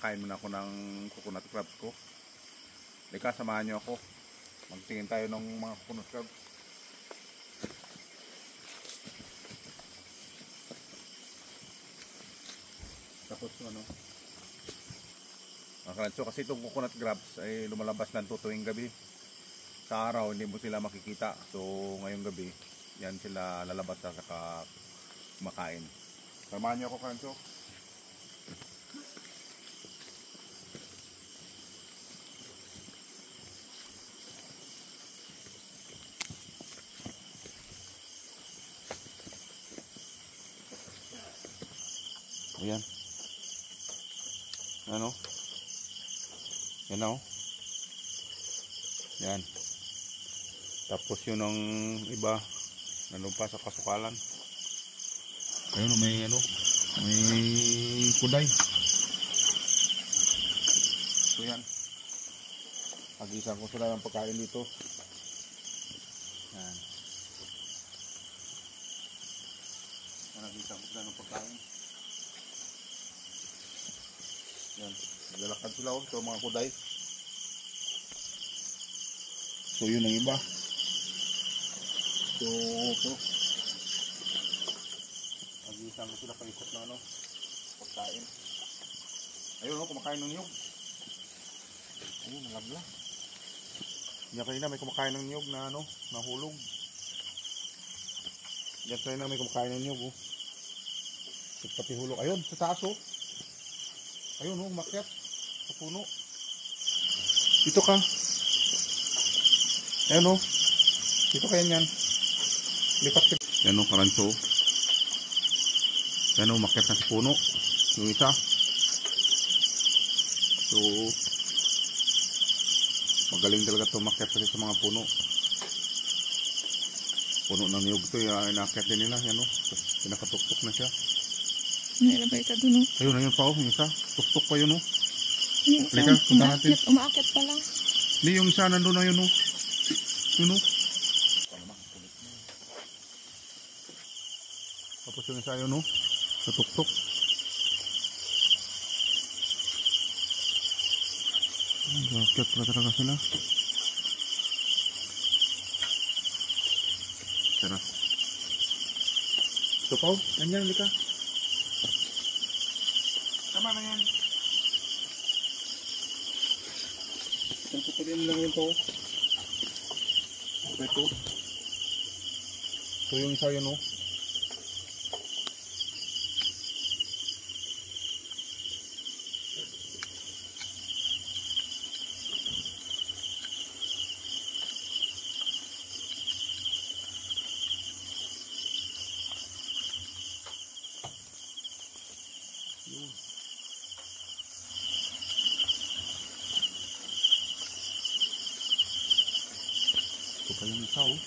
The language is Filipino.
kakain muna ako ng coconut crabs ko. Lika, samahan nyo ako. Magtingin tayo ng mga coconut crabs. Tapos ano, so kasi itong coconut crabs ay lumalabas lang tuwing gabi. Sa araw hindi mo sila makikita. So ngayong gabi yan sila lalabas at saka kumakain. Samahan niyo ako, Kanso. Ayan. Ano? Yan o. Yan. Tapos yun ang iba. Ano pa sa kasukalan. Ayun, may ano. May kuday. So yan. Pagisan ko sila ng pagkain dito. Yan. Pagisan ko sila ng pagkain. Yan, naglalakad sila ito mga kuday. So yun ang iba. So ito. Nagisan ko sila paikot na ano, pagkain. Ayun o, kumakain ng niyog. Ayun, nalagla. Diyan kanina may kumakain ng niyog na ano, nahulog. Diyan kanina may kumakain ng niyog o. Pati hulog. Ayun, sa taas o. Ayun o, umakyat sa puno. Dito ka. Ayun o. Dito kayo yan. Lipat ka. Ayun o, karanso. Ayun o, umakyat na sa puno. Yung isa. So, magaling talaga ito umakyat kasi sa mga puno. Puno ng niyog ito. Inakyat din nila. Ayun o. Pinakatuktok na siya. Ano ba ito dun o? Ayun, ayun pa o. Yung isa. Tuktok pa yun o. Halika, punta natin. Umaakit pa lang. Hindi, yung isa nandun na yun o. Yun o. Tapos yung isa yun o. Natuktok. Bakit pala talaga sila. Tara. Ito pa o. Ganyan, halika. Tama na yan. Pagpapalin lang yun to. Ito. So yung isa yun o. Yun. Ito pa yung isa o.